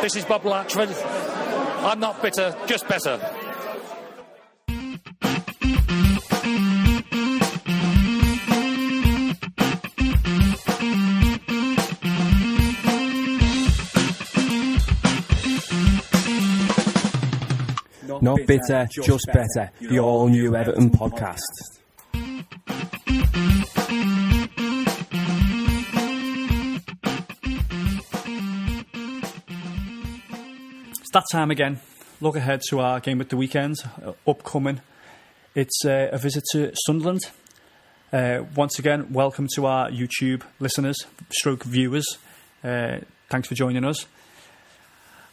This is Bob Latchford. I'm not bitter, just better. Not bitter, just better. The all-new Everton podcast. It's that time again. Look ahead to our game at the weekend, upcoming. It's a visit to Sunderland. Once again, welcome to our YouTube listeners, stroke viewers. Thanks for joining us.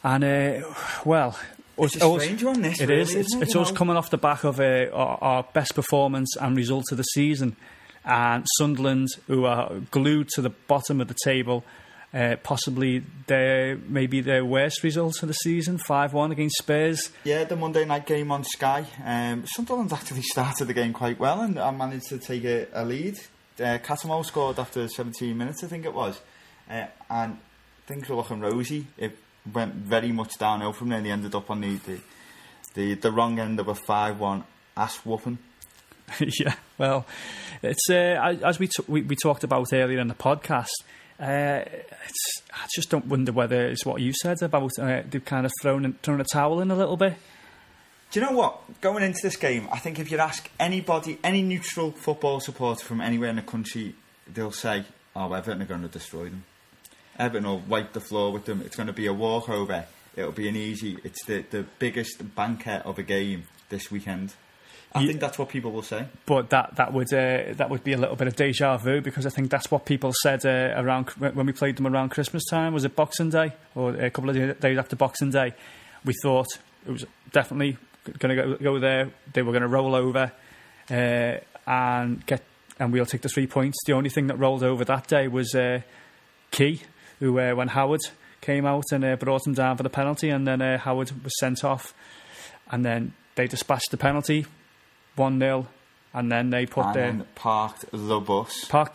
And, well... It's a strange one, this, it really, is. isn't it? It's us coming off the back of our best performance and result of the season. And Sunderland, who are glued to the bottom of the table, possibly maybe their worst result of the season, 5-1 against Spurs. Yeah, the Monday night game on Sky. Sunderland actually started the game quite well and managed to take a lead. Catamo scored after 17 minutes, I think it was. And things were looking rosy. It went very much downhill from there, and they ended up on the wrong end of a 5-1 ass whooping. Yeah, well, it's as we talked about earlier in the podcast. I just don't wonder whether it's what you said about they've kind of thrown a towel in a little bit. Do you know what? Going into this game, I think if you ask anybody, any neutral football supporter from anywhere in the country, they'll say, "Oh, Everton are going to destroy them. Everton will wipe the floor with them. It's going to be a walkover. It'll be an easy. It's the biggest banquet of a game this weekend." I think that's what people will say. But that would be a little bit of deja vu, because I think that's what people said around when we played them around Christmas time. Was it Boxing Day or a couple of days after Boxing Day? We thought it was definitely going to go there. They were going to roll over and we'll take the 3 points. The only thing that rolled over that day was Key, who when Howard came out and brought him down for the penalty, and then Howard was sent off, and then they dispatched the penalty 1-0, and then they parked the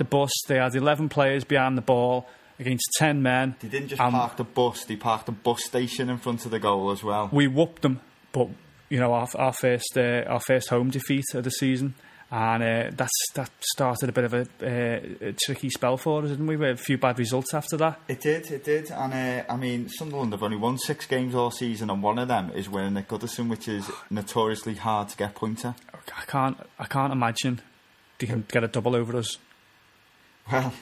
bus. They had 11 players behind the ball against 10 men. They didn't just park the bus; they parked the bus station in front of the goal as well. We whooped them, but you know, our first home defeat of the season. And that started a bit of a tricky spell for us, didn't we? We had a few bad results after that. It did. And I mean, Sunderland have only won 6 games all season, and one of them is winning at Goodison, which is notoriously hard to get points at. I can't imagine they can get a double over us. Well,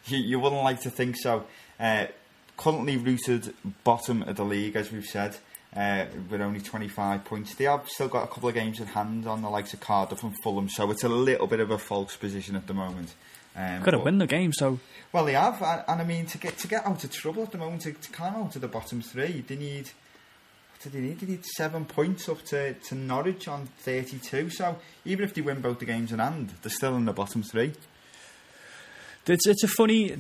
you wouldn't like to think so. Currently rooted bottom of the league, as we've said. With only 25 points. They have still got a couple of games in hand on the likes of Cardiff and Fulham, so it's a little bit of a false position at the moment. Got to win the game, so... Well, they have, and I mean, to get out of trouble at the moment, to climb out of the bottom 3, they need... What do they need? They need 7 points up to Norwich on 32, so even if they win both the games in hand, they're still in the bottom 3. It's a funny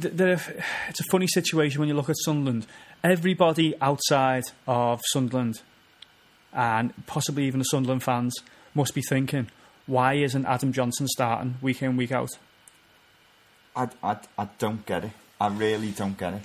situation when you look at Sunderland. Everybody outside of Sunderland, and possibly even the Sunderland fans, must be thinking, why isn't Adam Johnson starting week in, week out? I don't get it. I really don't get it.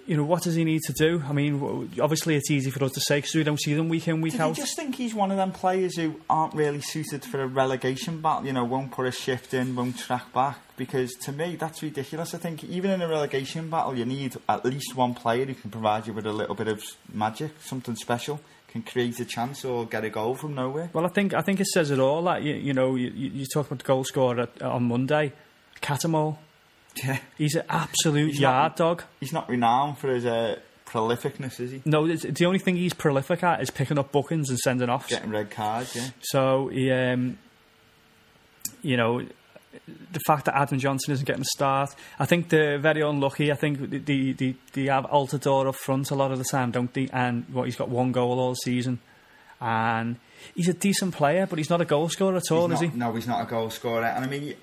What does he need to do? I mean, obviously it's easy for us to say because we don't see them week in, week out. Do you just think he's one of them players who aren't really suited for a relegation battle? You know, won't put a shift in, won't track back? Because to me, that's ridiculous. I think even in a relegation battle, you need at least one player who can provide you with a little bit of magic, something special, can create a chance or get a goal from nowhere. Well, I think it says it all. Like you talk about the goal scorer on Monday, Catamo. Yeah, he's an absolute yard dog. He's not renowned for his prolificness, is he? No, the only thing he's prolific at is picking up bookings and sending off, getting red cards. Yeah. So he, the fact that Adam Johnson isn't getting a start, I think they're very unlucky. I think they have Altidore up front a lot of the time, don't they? And he's got 1 goal all season, and he's a decent player, but he's not a goal scorer at all, is he? No, he's not a goal scorer. And I mean,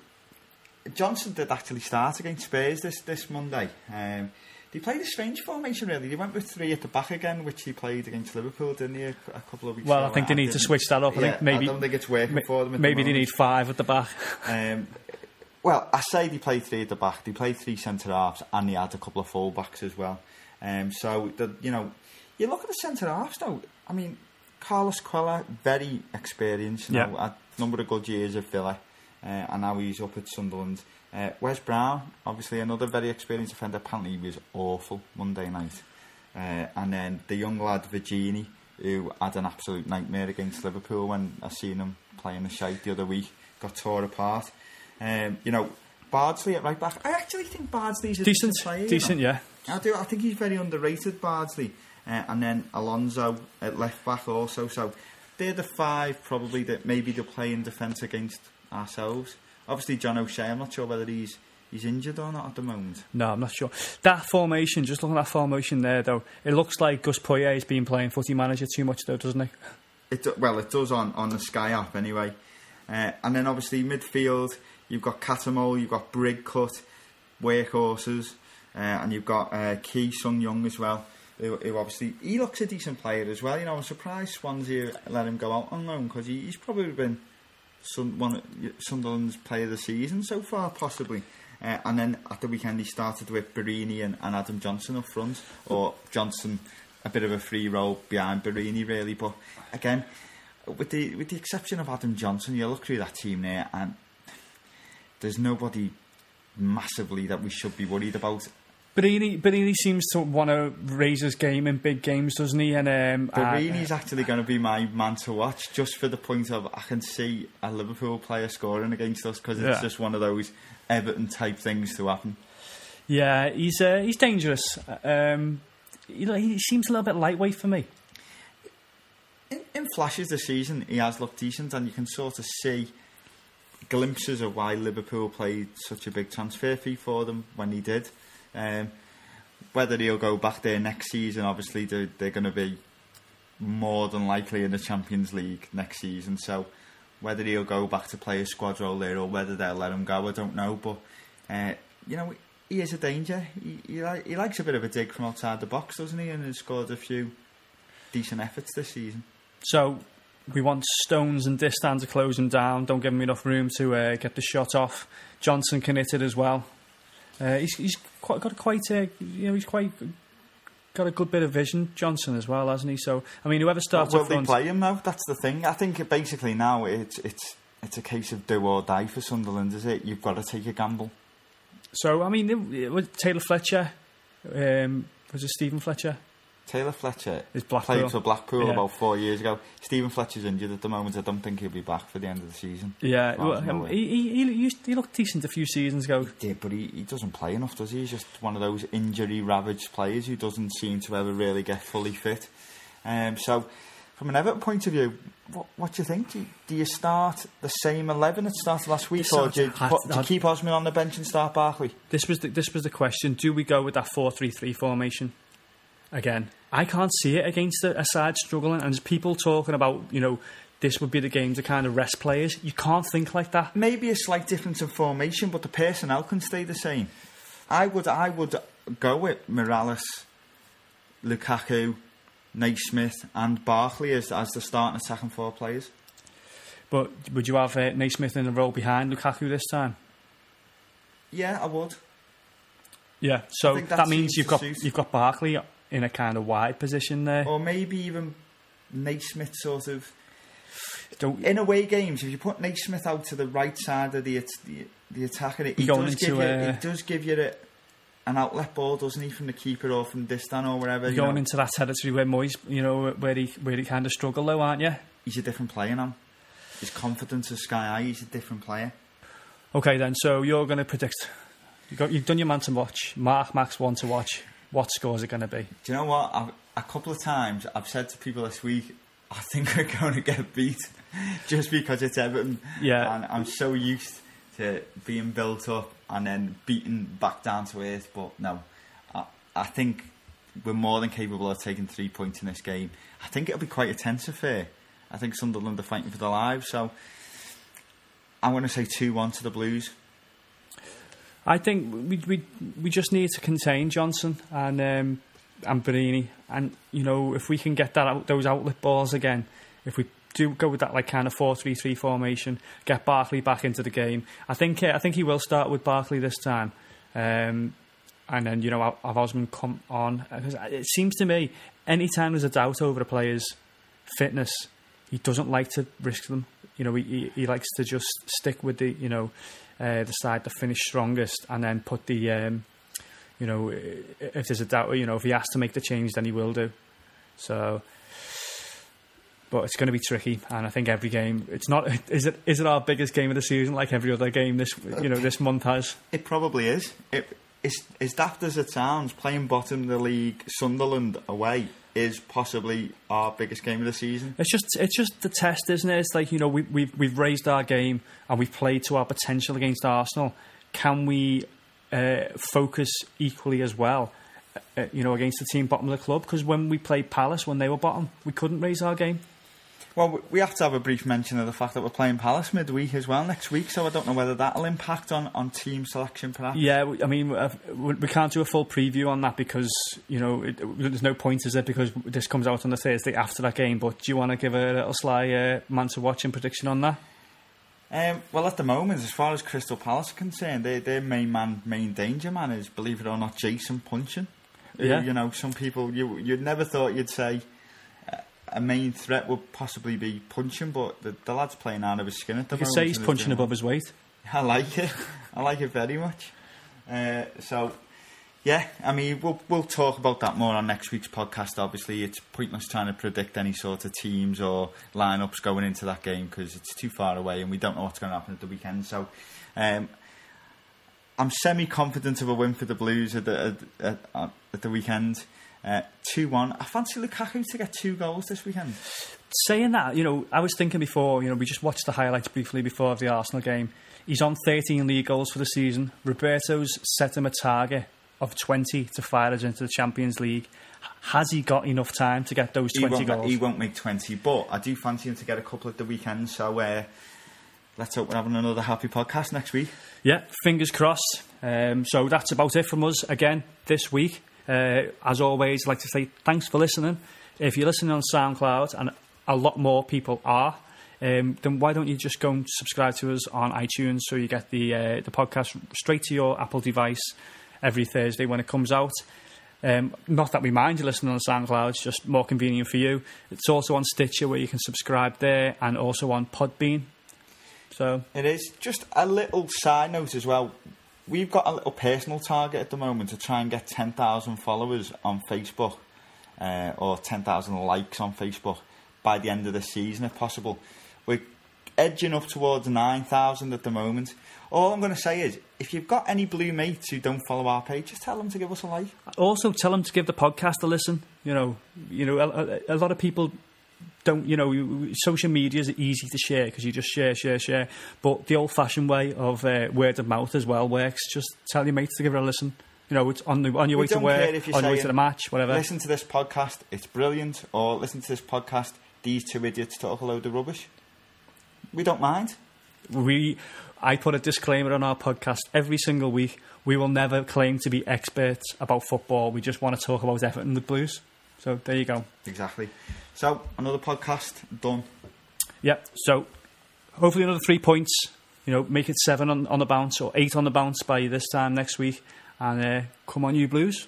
Johnson did actually start against Spurs this Monday. They played a strange formation, really. They went with 3 at the back again, which he played against Liverpool, didn't he, a couple of weeks ago? Well, I think they need to switch that up. I don't think it's working for them. Maybe they need 5 at the back. Well, I say they played 3 at the back. They played 3 centre halves, and they had a couple of full backs as well. So you look at the centre halves now. I mean, Carlos Quella, very experienced, had a number of good years at Villa, and now he's up at Sunderland. Wes Brown, obviously another very experienced defender. Apparently he was awful Monday night. And then the young lad Virginie, who had an absolute nightmare against Liverpool when I seen him playing the shite the other week, got tore apart. Bardsley at right back. I actually think Bardsley's a decent player. Decent, yeah. I do. I think he's very underrated, Bardsley. And then Alonso at left back also. So they're the five probably that maybe they'll play in defence against ourselves. Obviously John O'Shea, I'm not sure whether he's injured or not at the moment. No, I'm not sure. That formation, just looking at that formation there though, it looks like Gus Poyet's been playing Footy Manager too much though, doesn't it? It does on the Sky app anyway. And then obviously midfield, you've got Catamole, you've got Brigcut, Workhorses, and you've got Key Sung Young as well. Who obviously, he looks a decent player as well. I'm surprised Swansea let him go out on loan, because he's probably been one of Sunderland's player of the season so far, possibly. And then at the weekend he started with Barini and Adam Johnson up front, or Johnson a bit of a free role behind Barini really. But again, with the exception of Adam Johnson, you look through that team there and there's nobody massively that we should be worried about. Barini seems to want to raise his game in big games, doesn't he? And Barini's actually going to be my man to watch, just for the point of I can see a Liverpool player scoring against us, because it's just one of those Everton type things to happen. Yeah, he's dangerous. He seems a little bit lightweight for me. In flashes this season, he has looked decent, and you can sort of see glimpses of why Liverpool played such a big transfer fee for them when he did. Whether he'll go back there next season, obviously they're going to be more than likely in the Champions League next season, so whether he'll go back to play a squad role there or whether they'll let him go, I don't know. But he is a danger. He likes a bit of a dig from outside the box, doesn't he? And has scored a few decent efforts this season. So we want Stones and Distan to close him down. Don't give him enough room to get the shot off. Johnson can hit it as well. He's got a good bit of vision, Johnson, as well, hasn't he? So I mean, whoever starts up front, will they play him now? That's the thing. I think basically now it's a case of do or die for Sunderland, is it? You've got to take a gamble. So I mean, with Taylor Fletcher, was it Stephen Fletcher? Taylor Fletcher played for Blackpool about 4 years ago. Stephen Fletcher's injured at the moment. I don't think he'll be back for the end of the season. Yeah, he looked decent a few seasons ago. He did, but he doesn't play enough, does he? He's just one of those injury-ravaged players who doesn't seem to ever really get fully fit. So, from an Everton point of view, what do you think? Do you start the same 11 that started last week, or do you keep Osman on the bench and start Barkley? This was the question. Do we go with that 4-3-3 formation? Again, I can't see it against a side struggling, and there's people talking about, this would be the game to kind of rest players. You can't think like that. Maybe a slight difference in formation, but the personnel can stay the same. I would go with Morales, Lukaku, Naismith and Barkley as the starting attacking four players. But would you have Naismith in the role behind Lukaku this time? Yeah, I would. Yeah, so that means you've got Barkley in a kind of wide position there. Or maybe even Naismith sort of... In away games, if you put Naismith out to the right side of the attack, and he does give you an outlet ball, doesn't he, from the keeper or from Distan or wherever. You're going into that territory where Moyes, where he kind of struggled though, aren't you? He's a different player now. His confidence is sky high. He's a different player. Okay then, so you're going to predict... You've done your man to watch. Max one to watch. What scores are going to be? Do you know what? A couple of times I've said to people this week, I think we're going to get beat just because it's Everton. Yeah. And I'm so used to being built up and then beaten back down to earth. But no, I think we're more than capable of taking 3 points in this game. I think it'll be quite a tense affair. I think Sunderland are fighting for their lives. So I'm going to say 2-1 to the Blues. I think we just need to contain Johnson and Barini, and if we can get those outlet balls again, if we do go with that kind of 4-3-3 formation, get Barkley back into the game. I think he will start with Barkley this time. and then have Osman come on, because it seems to me anytime there's a doubt over a player's fitness, he doesn't like to risk them. He likes to just stick with the side that finish strongest, and then put the if there's a doubt, if he has to make the change, then he will do. So, but it's going to be tricky, and I think every game, it's not. Is it our biggest game of the season, like every other game this month has? It probably is. As daft as it sounds, playing bottom of the league, Sunderland away, is possibly our biggest game of the season. It's just the test, isn't it? It's like, we've raised our game and we've played to our potential against Arsenal. Can we focus equally as well, against the team bottom of the club? Because when we played Palace, when they were bottom, we couldn't raise our game. Well, we have to have a brief mention of the fact that we're playing Palace midweek as well next week, so I don't know whether that'll impact on team selection, perhaps. Yeah, I mean, we can't do a full preview on that because, there's no point, is it? Because this comes out on the Thursday after that game, but do you want to give a little sly man to watch and prediction on that? Well, at the moment, as far as Crystal Palace are concerned, their main danger man is, believe it or not, Jason Puncheon. Yeah. Some people, you'd never thought you'd say a main threat would possibly be Puncheon, but the lad's playing out of his skin at the moment. You could say he's punching above his weight. I like it. I like it very much. So, yeah, I mean, we'll talk about that more on next week's podcast. Obviously, it's pointless trying to predict any sort of teams or lineups going into that game because it's too far away and we don't know what's going to happen at the weekend. So, I'm semi-confident of a win for the Blues at the weekend. 2-1. I fancy Lukaku to get 2 goals this weekend. Saying that, I was thinking before, we just watched the highlights briefly before the Arsenal game. He's on 13 league goals for the season. Roberto's set him a target of 20 to fire us into the Champions League. Has he got enough time to get those 20 goals? He won't make 20, but I do fancy him to get a couple at the weekend, so let's hope we're having another happy podcast next week. Yeah, fingers crossed. So that's about it from us again this week. As always, I'd like to say thanks for listening. If you're listening on SoundCloud, and a lot more people are, then why don't you just go and subscribe to us on iTunes so you get the podcast straight to your Apple device every Thursday when it comes out. Not that we mind you listening on SoundCloud, it's just more convenient for you. It's also on Stitcher where you can subscribe there, and also on Podbean. So it is. Just a little side note as well. We've got a little personal target at the moment to try and get 10,000 followers on Facebook or 10,000 likes on Facebook by the end of the season, if possible. We're edging up towards 9,000 at the moment. All I'm going to say is, if you've got any blue mates who don't follow our page, just tell them to give us a like. Also, tell them to give the podcast a listen. A lot of people don't, social media is easy to share because you just share. But the old-fashioned way of word of mouth as well works. Just tell your mates to give it a listen. It's on your way to work, on your way to the match, whatever. Listen to this podcast, it's brilliant. Or listen to this podcast, these two idiots talk a load of rubbish. We don't mind. I put a disclaimer on our podcast every single week. We will never claim to be experts about football. We just want to talk about Everton and the Blues. So there you go. Exactly. So another podcast done. Yeah. So hopefully another 3 points. Make it 7 on the bounce or 8 on the bounce by this time next week. And come on, you Blues.